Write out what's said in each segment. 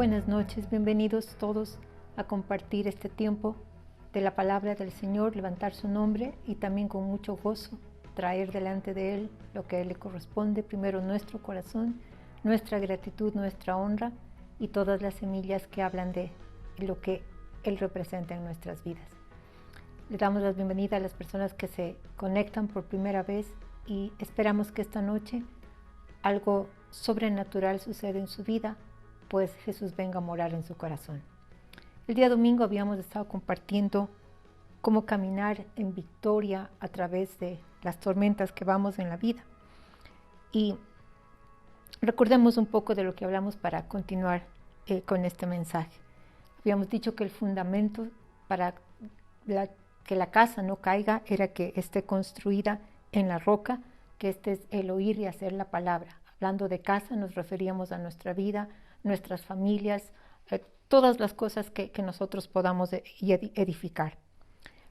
Buenas noches, bienvenidos todos a compartir este tiempo de la palabra del Señor, levantar su nombre y también con mucho gozo traer delante de Él lo que a Él le corresponde, primero nuestro corazón, nuestra gratitud, nuestra honra y todas las semillas que hablan de lo que Él representa en nuestras vidas. Le damos la bienvenida a las personas que se conectan por primera vez y esperamos que esta noche algo sobrenatural suceda en su vida, pues Jesús venga a morar en su corazón. El día domingo habíamos estado compartiendo cómo caminar en victoria a través de las tormentas que vamos en la vida. Y recordemos un poco de lo que hablamos para continuar con este mensaje. Habíamos dicho que el fundamento para que la casa no caiga era que esté construida en la roca, que este es el oír y hacer la palabra. Hablando de casa nos referíamos a nuestra vida, nuestras familias, todas las cosas que nosotros podamos edificar.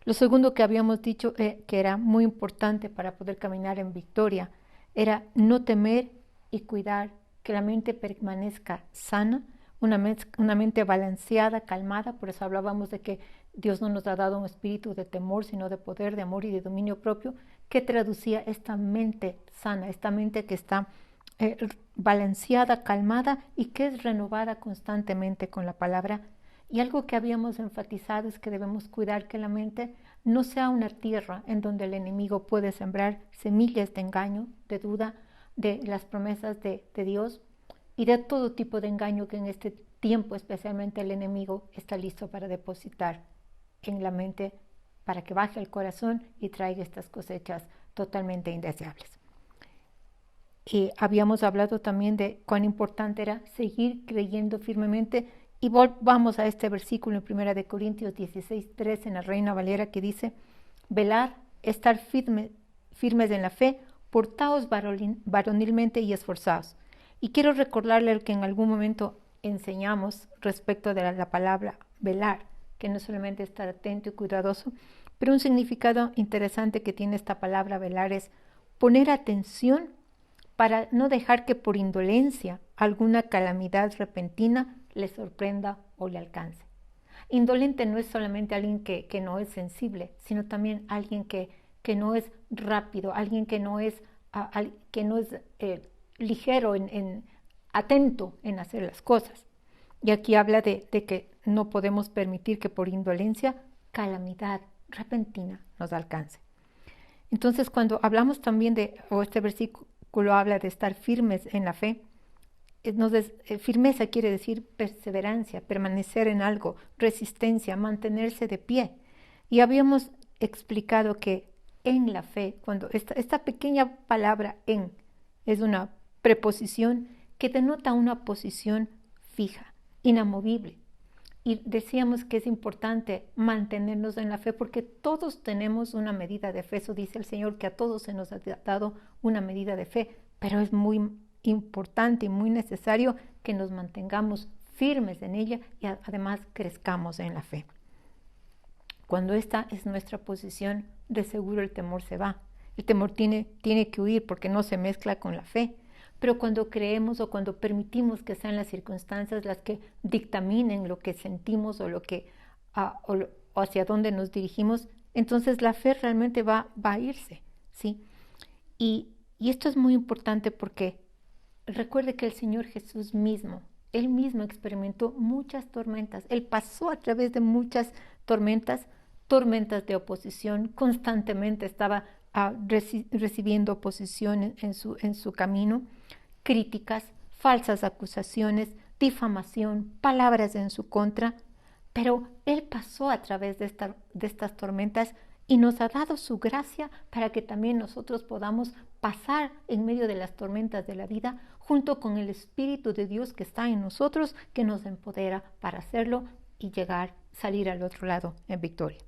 Lo segundo que habíamos dicho que era muy importante para poder caminar en victoria era no temer y cuidar que la mente permanezca sana, una mente balanceada, calmada. Por eso hablábamos de que Dios no nos ha dado un espíritu de temor, sino de poder, de amor y de dominio propio, que traducía esta mente sana, esta mente que está balanceada, calmada y que es renovada constantemente con la palabra. Y algo que habíamos enfatizado es que debemos cuidar que la mente no sea una tierra en donde el enemigo puede sembrar semillas de engaño, de duda, de las promesas de Dios y de todo tipo de engaño que en este tiempo especialmente el enemigo está listo para depositar en la mente para que baje al corazón y traiga estas cosechas totalmente indeseables. Y habíamos hablado también de cuán importante era seguir creyendo firmemente y volvamos a este versículo en 1 Corintios 16:3 en la Reina Valera que dice: velar, estar firmes en la fe, portaos varonilmente y esforzados. Y quiero recordarle que en algún momento enseñamos respecto de la palabra velar, que no solamente estar atento y cuidadoso, pero un significado interesante que tiene esta palabra velar es poner atención para no dejar que por indolencia alguna calamidad repentina le sorprenda o le alcance. Indolente no es solamente alguien que no es sensible, sino también alguien que no es rápido, alguien que no es ligero, atento en hacer las cosas. Y aquí habla de que no podemos permitir que por indolencia calamidad repentina nos alcance. Entonces, cuando hablamos también este versículo habla de estar firmes en la fe, firmeza quiere decir perseverancia, permanecer en algo, resistencia, mantenerse de pie. Y habíamos explicado que en la fe, cuando esta pequeña palabra en es una preposición que denota una posición fija, inamovible. Y decíamos que es importante mantenernos en la fe porque todos tenemos una medida de fe. Eso dice el Señor, que a todos se nos ha dado una medida de fe, pero es muy importante y muy necesario que nos mantengamos firmes en ella y además crezcamos en la fe. Cuando esta es nuestra posición, de seguro el temor se va. El temor tiene que huir porque no se mezcla con la fe. Pero cuando creemos o cuando permitimos que sean las circunstancias las que dictaminen lo que sentimos o o hacia dónde nos dirigimos, entonces la fe realmente va a irse, ¿sí? Y esto es muy importante porque recuerde que el Señor Jesús mismo, Él mismo experimentó muchas tormentas. Él pasó a través de muchas tormentas de oposición. Constantemente estaba recibiendo oposición en su camino, críticas, falsas acusaciones, difamación, palabras en su contra, pero Él pasó a través de estas tormentas y nos ha dado su gracia para que también nosotros podamos pasar en medio de las tormentas de la vida junto con el Espíritu de Dios que está en nosotros, que nos empodera para hacerlo y salir al otro lado en victoria.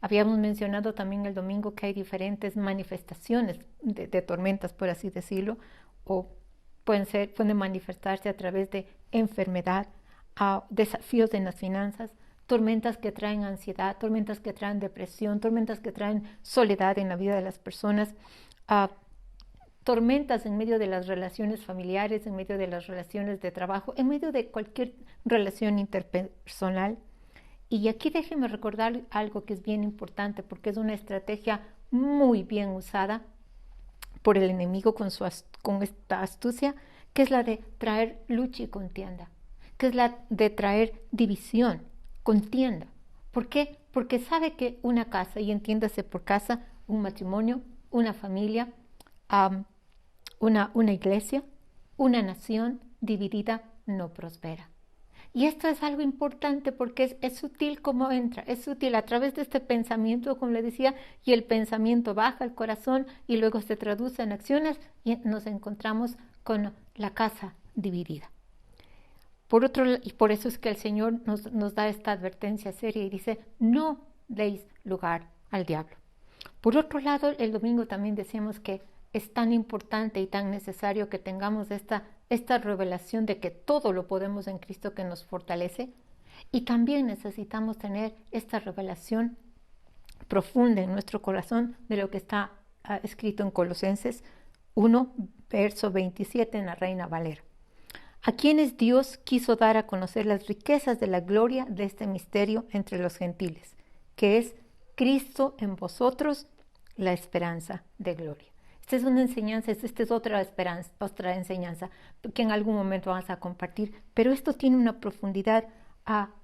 Habíamos mencionado también el domingo que hay diferentes manifestaciones de tormentas, por así decirlo, o pueden manifestarse a través de enfermedad, desafíos en las finanzas, tormentas que traen ansiedad, tormentas que traen depresión, tormentas que traen soledad en la vida de las personas, tormentas en medio de las relaciones familiares, en medio de las relaciones de trabajo, en medio de cualquier relación interpersonal. Y aquí déjenme recordar algo que es bien importante, porque es una estrategia muy bien usada por el enemigo con esta astucia, que es la de traer lucha y contienda, que es la de traer división, contienda. ¿Por qué? Porque sabe que una casa, y entiéndase por casa, un matrimonio, una familia, una iglesia, una nación dividida no prospera. Y esto es algo importante porque es sutil como entra, es sutil a través de este pensamiento, como le decía, y el pensamiento baja al corazón y luego se traduce en acciones y nos encontramos con la casa dividida. Y por eso es que el Señor nos da esta advertencia seria y dice, no deis lugar al diablo. Por otro lado, el domingo también decíamos que es tan importante y tan necesario que tengamos esta revelación de que todo lo podemos en Cristo que nos fortalece, y también necesitamos tener esta revelación profunda en nuestro corazón de lo que está escrito en Colosenses 1, verso 27 en la Reina Valera. A quienes Dios quiso dar a conocer las riquezas de la gloria de este misterio entre los gentiles, que es Cristo en vosotros, la esperanza de gloria. Esta es una enseñanza, esta es otra enseñanza que en algún momento vamos a compartir, pero esto tiene una profundidad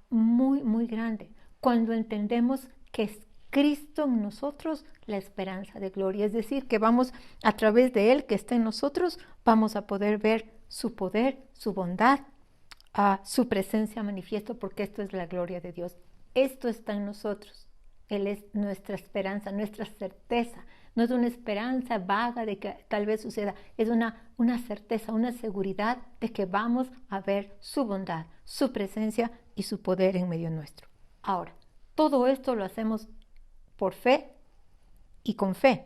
muy, muy grande cuando entendemos que es Cristo en nosotros la esperanza de gloria, es decir, que vamos a través de Él que está en nosotros, vamos a poder ver su poder, su bondad, su presencia manifiesto, porque esto es la gloria de Dios. Esto está en nosotros. Él es nuestra esperanza, nuestra certeza. No es una esperanza vaga de que tal vez suceda, es una certeza, una seguridad de que vamos a ver su bondad, su presencia y su poder en medio nuestro. Ahora, todo esto lo hacemos por fe y con fe.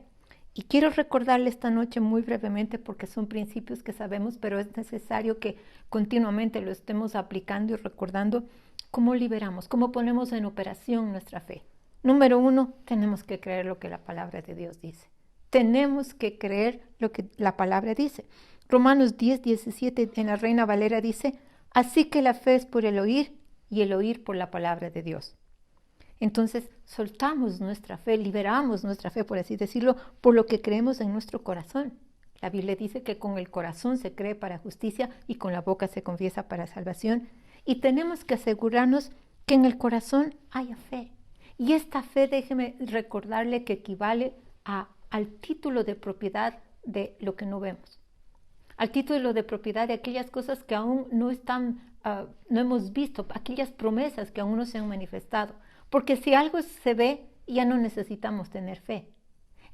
Y quiero recordarle esta noche muy brevemente porque son principios que sabemos, pero es necesario que continuamente lo estemos aplicando y recordando cómo liberamos, cómo ponemos en operación nuestra fe. Número 1, tenemos que creer lo que la palabra de Dios dice. Tenemos que creer lo que la palabra dice. Romanos 10, 17 en la Reina Valera dice, así que la fe es por el oír y el oír por la palabra de Dios. Entonces soltamos nuestra fe, liberamos nuestra fe, por así decirlo, por lo que creemos en nuestro corazón. La Biblia dice que con el corazón se cree para justicia y con la boca se confiesa para salvación. Y tenemos que asegurarnos que en el corazón haya fe. Y esta fe, déjeme recordarle que equivale al título de propiedad de lo que no vemos. Al título de propiedad de aquellas cosas que aún no hemos visto, aquellas promesas que aún no se han manifestado. Porque si algo se ve, ya no necesitamos tener fe.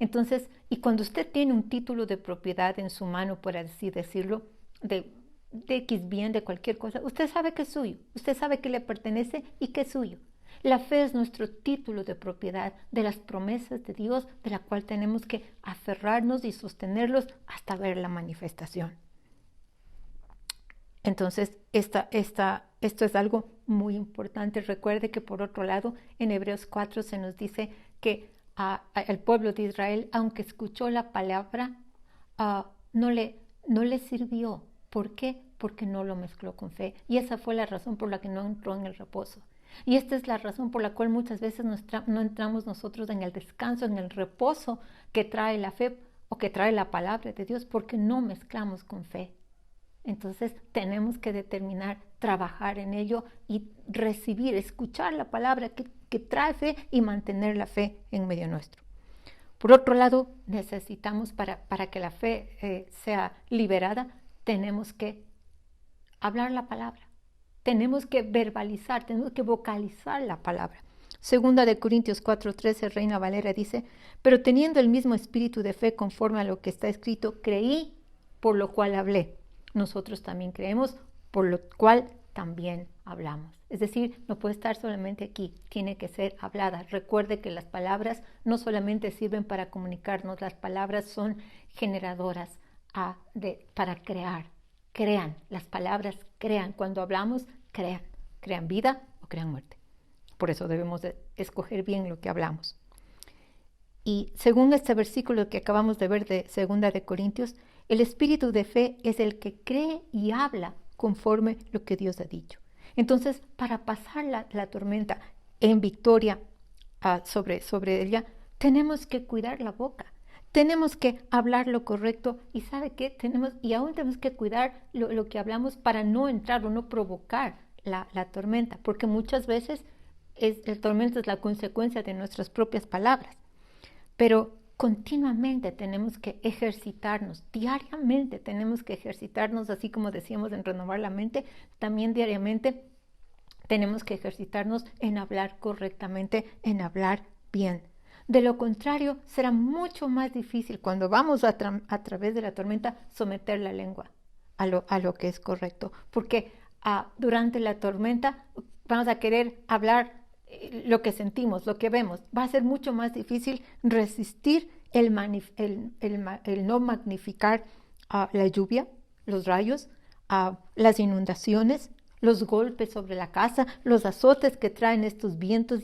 Entonces, y cuando usted tiene un título de propiedad en su mano, por así decirlo, de X bien, de cualquier cosa, usted sabe que es suyo, usted sabe que le pertenece y que es suyo. La fe es nuestro título de propiedad de las promesas de Dios, de la cual tenemos que aferrarnos y sostenerlos hasta ver la manifestación. Entonces, esto es algo muy importante. Recuerde que por otro lado, en Hebreos 4 se nos dice que el pueblo de Israel, aunque escuchó la palabra, no le sirvió. ¿Por qué? Porque no lo mezcló con fe. Y esa fue la razón por la que no entró en el reposo. Y esta es la razón por la cual muchas veces no entramos nosotros en el descanso, en el reposo que trae la fe o que trae la palabra de Dios, porque no mezclamos con fe. Entonces tenemos que determinar, trabajar en ello y recibir, escuchar la palabra que trae fe y mantener la fe en medio nuestro. Por otro lado, necesitamos para que la fe sea liberada, tenemos que hablar la palabra. Tenemos que verbalizar, tenemos que vocalizar la palabra. Segunda de Corintios 4:13, Reina Valera dice, pero teniendo el mismo espíritu de fe conforme a lo que está escrito, creí, por lo cual hablé. Nosotros también creemos, por lo cual también hablamos. Es decir, no puede estar solamente aquí, tiene que ser hablada. Recuerde que las palabras no solamente sirven para comunicarnos, las palabras son generadoras para crear. Crean, las palabras crean. Cuando hablamos, crean vida o crean muerte. Por eso debemos de escoger bien lo que hablamos. Y según este versículo que acabamos de ver de 2 de Corintios, el espíritu de fe es el que cree y habla conforme lo que Dios ha dicho. Entonces, para pasar la tormenta en victoria sobre ella, tenemos que cuidar la boca. Tenemos que hablar lo correcto y ¿sabe qué? Aún tenemos que cuidar lo que hablamos para no entrar o no provocar la tormenta, porque muchas veces el tormento es la consecuencia de nuestras propias palabras. Pero continuamente tenemos que ejercitarnos, diariamente tenemos que ejercitarnos, así como decíamos en renovar la mente, también diariamente tenemos que ejercitarnos en hablar correctamente, en hablar bien. De lo contrario, será mucho más difícil cuando vamos a través de la tormenta someter la lengua a lo que es correcto, porque durante la tormenta vamos a querer hablar lo que sentimos, lo que vemos. Va a ser mucho más difícil resistir el no magnificar la lluvia, los rayos, las inundaciones, los golpes sobre la casa, los azotes que traen estos vientos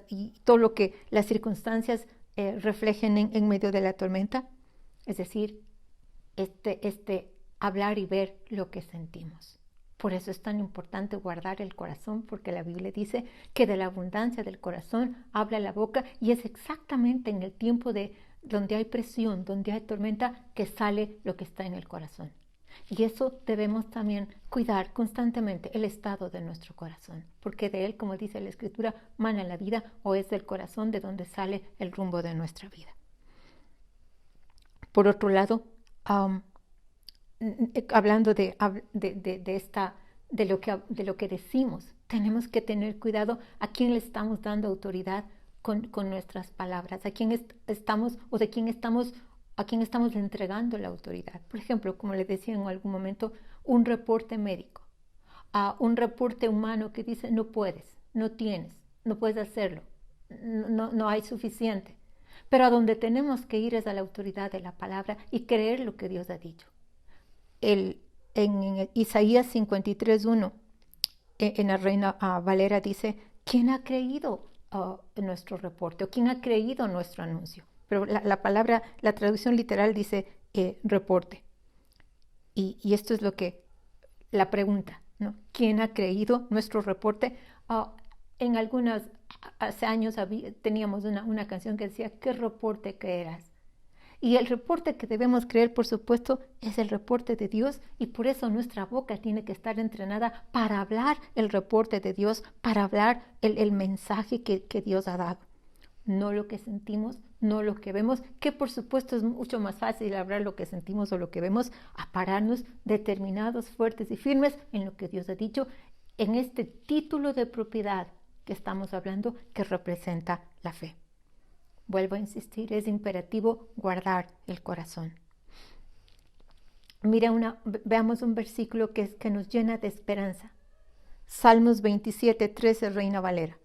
y todo lo que las circunstancias reflejen en medio de la tormenta. Es decir, hablar y ver lo que sentimos. Por eso es tan importante guardar el corazón, porque la Biblia dice que de la abundancia del corazón habla la boca, y es exactamente en el tiempo donde hay presión, donde hay tormenta, que sale lo que está en el corazón. Y eso debemos también cuidar constantemente, el estado de nuestro corazón, porque de él, como dice la Escritura, mana la vida, o es del corazón de donde sale el rumbo de nuestra vida. Por otro lado, hablando de lo que decimos, tenemos que tener cuidado a quién le estamos dando autoridad con nuestras palabras, a quién estamos entregando la autoridad. Por ejemplo, como les decía en algún momento, un reporte médico, un reporte humano que dice no puedes, no tienes, no puedes hacerlo, no hay suficiente. Pero a donde tenemos que ir es a la autoridad de la palabra y creer lo que Dios ha dicho. En Isaías 53:1, en la Reina Valera dice, ¿quién ha creído nuestro reporte? ¿O quién ha creído nuestro anuncio? Pero la traducción literal dice reporte. Y esto es la pregunta, ¿no? ¿Quién ha creído nuestro reporte? Hace años teníamos una canción que decía, ¿qué reporte creerás? Y el reporte que debemos creer, por supuesto, es el reporte de Dios, y por eso nuestra boca tiene que estar entrenada para hablar el reporte de Dios, para hablar el mensaje que Dios ha dado. No lo que sentimos, no lo que vemos, que por supuesto es mucho más fácil hablar lo que sentimos o lo que vemos, a pararnos determinados, fuertes y firmes en lo que Dios ha dicho, en este título de propiedad que estamos hablando, que representa la fe. Vuelvo a insistir, es imperativo guardar el corazón. Veamos un versículo que nos llena de esperanza. Salmos 27:13, Reina Valera.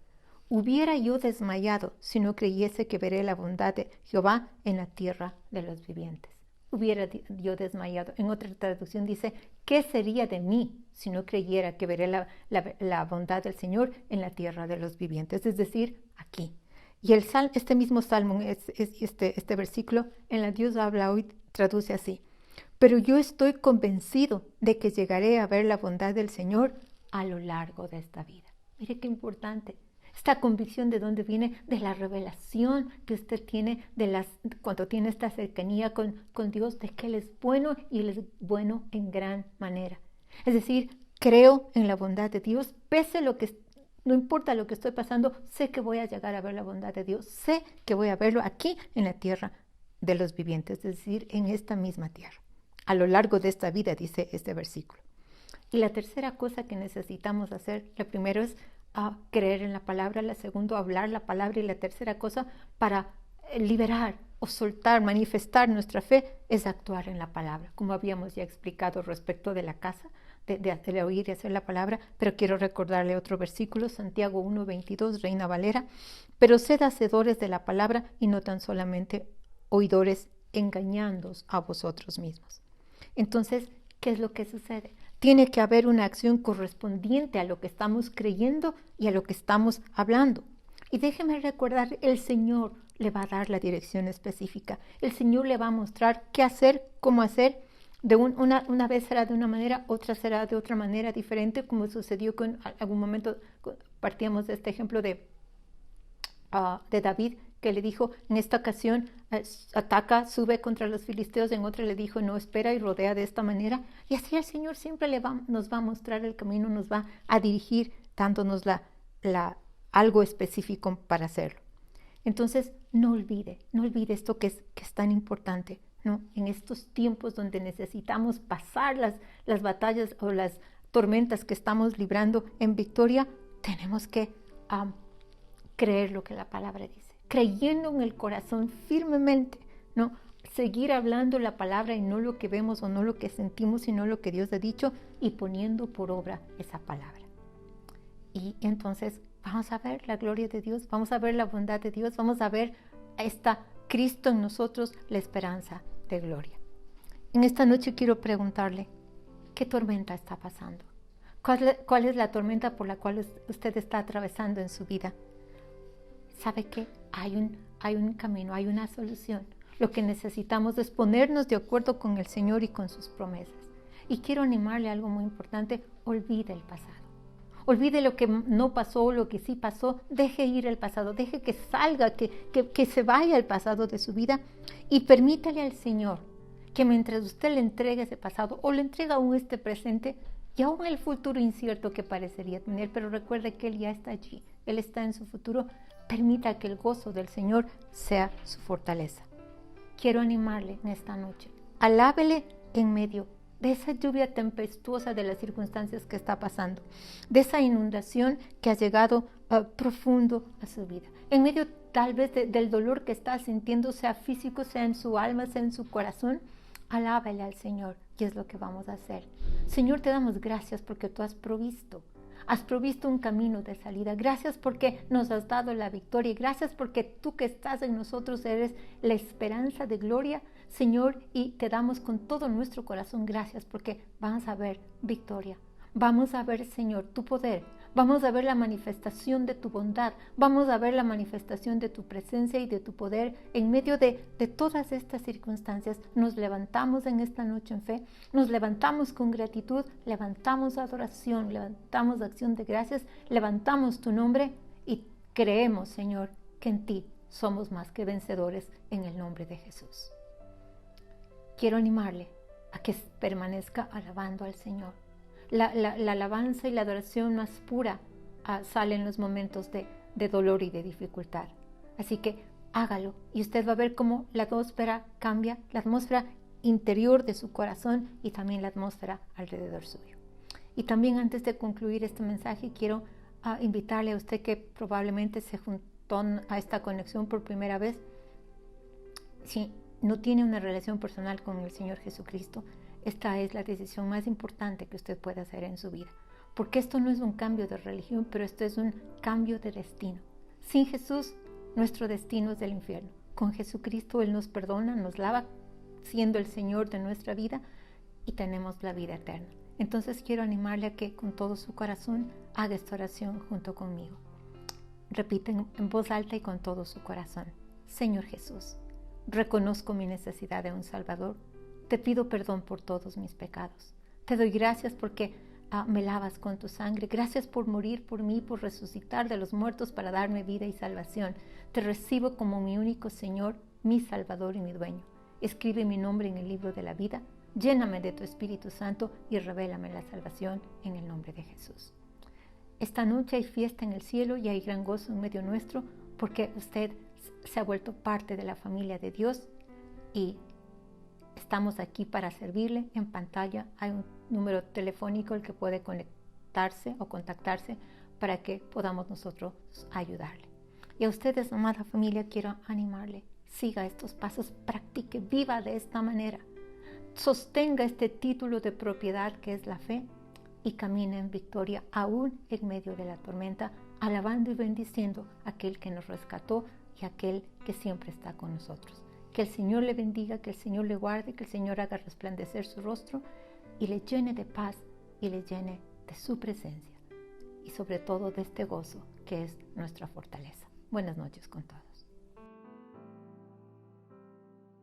Hubiera yo desmayado si no creyese que veré la bondad de Jehová en la tierra de los vivientes. Hubiera yo desmayado. En otra traducción dice, ¿qué sería de mí si no creyera que veré la bondad del Señor en la tierra de los vivientes? Es decir, aquí. Y este mismo salmo, este versículo, en la Dios habla hoy, traduce así. Pero yo estoy convencido de que llegaré a ver la bondad del Señor a lo largo de esta vida. Mire qué importante. Esta convicción, ¿de dónde viene? De la revelación que usted tiene cuando tiene esta cercanía con Dios, de que Él es bueno, y Él es bueno en gran manera. Es decir, creo en la bondad de Dios, no importa lo que estoy pasando, sé que voy a llegar a ver la bondad de Dios, sé que voy a verlo aquí en la tierra de los vivientes, es decir, en esta misma tierra, a lo largo de esta vida, dice este versículo. Y la tercera cosa que necesitamos hacer, la primera es creer en la palabra, la segunda, hablar la palabra, y la tercera cosa para liberar o soltar, manifestar nuestra fe, es actuar en la palabra, como habíamos ya explicado respecto de la casa, de oír y hacer la palabra. Pero quiero recordarle otro versículo, Santiago 1:22, Reina Valera. Pero sed hacedores de la palabra y no tan solamente oidores, engañándoos a vosotros mismos. Entonces, ¿qué es lo que sucede? Tiene que haber una acción correspondiente a lo que estamos creyendo y a lo que estamos hablando. Y déjeme recordar, el Señor le va a dar la dirección específica. El Señor le va a mostrar qué hacer, cómo hacer. Una vez será de una manera, otra será de otra manera diferente, como sucedió con algún momento. Partíamos de este ejemplo de David, que le dijo, en esta ocasión ataca, sube contra los filisteos, en otra le dijo, no, espera y rodea de esta manera. Y así el Señor siempre nos va a mostrar el camino, nos va a dirigir, dándonos algo específico para hacerlo. Entonces, no olvide esto que es tan importante, ¿no? En estos tiempos donde necesitamos pasar las batallas o las tormentas que estamos librando en victoria, tenemos que creer lo que la palabra dice, creyendo en el corazón firmemente, ¿no? Seguir hablando la palabra y no lo que vemos o no lo que sentimos, sino lo que Dios ha dicho, y poniendo por obra esa palabra. Y entonces vamos a ver la gloria de Dios, vamos a ver la bondad de Dios, vamos a ver a Cristo en nosotros, la esperanza de gloria. En esta noche quiero preguntarle, ¿qué tormenta está pasando? ¿Cuál es la tormenta por la cual usted está atravesando en su vida? ¿Sabe qué? Hay un camino, hay una solución. Lo que necesitamos es ponernos de acuerdo con el Señor y con sus promesas. Y quiero animarle a algo muy importante: olvide el pasado. Olvide lo que no pasó, lo que sí pasó. Deje ir el pasado, deje que salga, que se vaya el pasado de su vida, y permítale al Señor que mientras usted le entregue ese pasado o le entrega aún este presente y aún el futuro incierto que parecería tener, pero recuerde que Él ya está allí, Él está en su futuro. Permita que el gozo del Señor sea su fortaleza. Quiero animarle en esta noche. Alábele en medio de esa lluvia tempestuosa de las circunstancias que está pasando, de esa inundación que ha llegado profundo a su vida, en medio tal vez del dolor que está sintiendo, sea físico, sea en su alma, sea en su corazón. Alábele al Señor, y es lo que vamos a hacer. Señor, te damos gracias porque tú has provisto un camino de salida. Gracias porque nos has dado la victoria. Gracias porque tú que estás en nosotros eres la esperanza de gloria, Señor, y te damos con todo nuestro corazón gracias porque vamos a ver victoria. Vamos a ver, Señor, tu poder. Vamos a ver la manifestación de tu bondad. Vamos a ver la manifestación de tu presencia y de tu poder en medio de todas estas circunstancias. Nos levantamos en esta noche en fe, nos levantamos con gratitud, levantamos adoración, levantamos acción de gracias, levantamos tu nombre y creemos, Señor, que en ti somos más que vencedores en el nombre de Jesús. Quiero animarle a que permanezca alabando al Señor. La alabanza y la adoración más pura sale en los momentos de dolor y de dificultad. Así que hágalo y usted va a ver cómo la atmósfera cambia, la atmósfera interior de su corazón y también la atmósfera alrededor suyo. Y también, antes de concluir este mensaje, quiero invitarle a usted que probablemente se juntó a esta conexión por primera vez. Si no tiene una relación personal con el Señor Jesucristo, esta es la decisión más importante que usted puede hacer en su vida, porque esto no es un cambio de religión, pero esto es un cambio de destino. Sin Jesús, nuestro destino es del infierno. Con Jesucristo Él nos perdona, nos lava, siendo el Señor de nuestra vida, y tenemos la vida eterna. Entonces quiero animarle a que con todo su corazón haga esta oración junto conmigo. Repiten en voz alta y con todo su corazón: Señor Jesús, reconozco mi necesidad de un Salvador. Te pido perdón por todos mis pecados. Te doy gracias porque me lavas con tu sangre. Gracias por morir por mí, por resucitar de los muertos para darme vida y salvación. Te recibo como mi único Señor, mi Salvador y mi dueño. Escribe mi nombre en el libro de la vida. Lléname de tu Espíritu Santo y revélame la salvación en el nombre de Jesús. Esta noche hay fiesta en el cielo y hay gran gozo en medio nuestro porque usted se ha vuelto parte de la familia de Dios y estamos aquí para servirle. En pantalla hay un número telefónico al que puede conectarse o contactarse para que podamos nosotros ayudarle. Y a ustedes, amada familia, quiero animarle: siga estos pasos, practique, viva de esta manera, sostenga este título de propiedad que es la fe y camine en victoria aún en medio de la tormenta, alabando y bendiciendo a aquel que nos rescató y aquel que siempre está con nosotros. Que el Señor le bendiga, que el Señor le guarde, que el Señor haga resplandecer su rostro y le llene de paz y le llene de su presencia y sobre todo de este gozo que es nuestra fortaleza. Buenas noches con todos.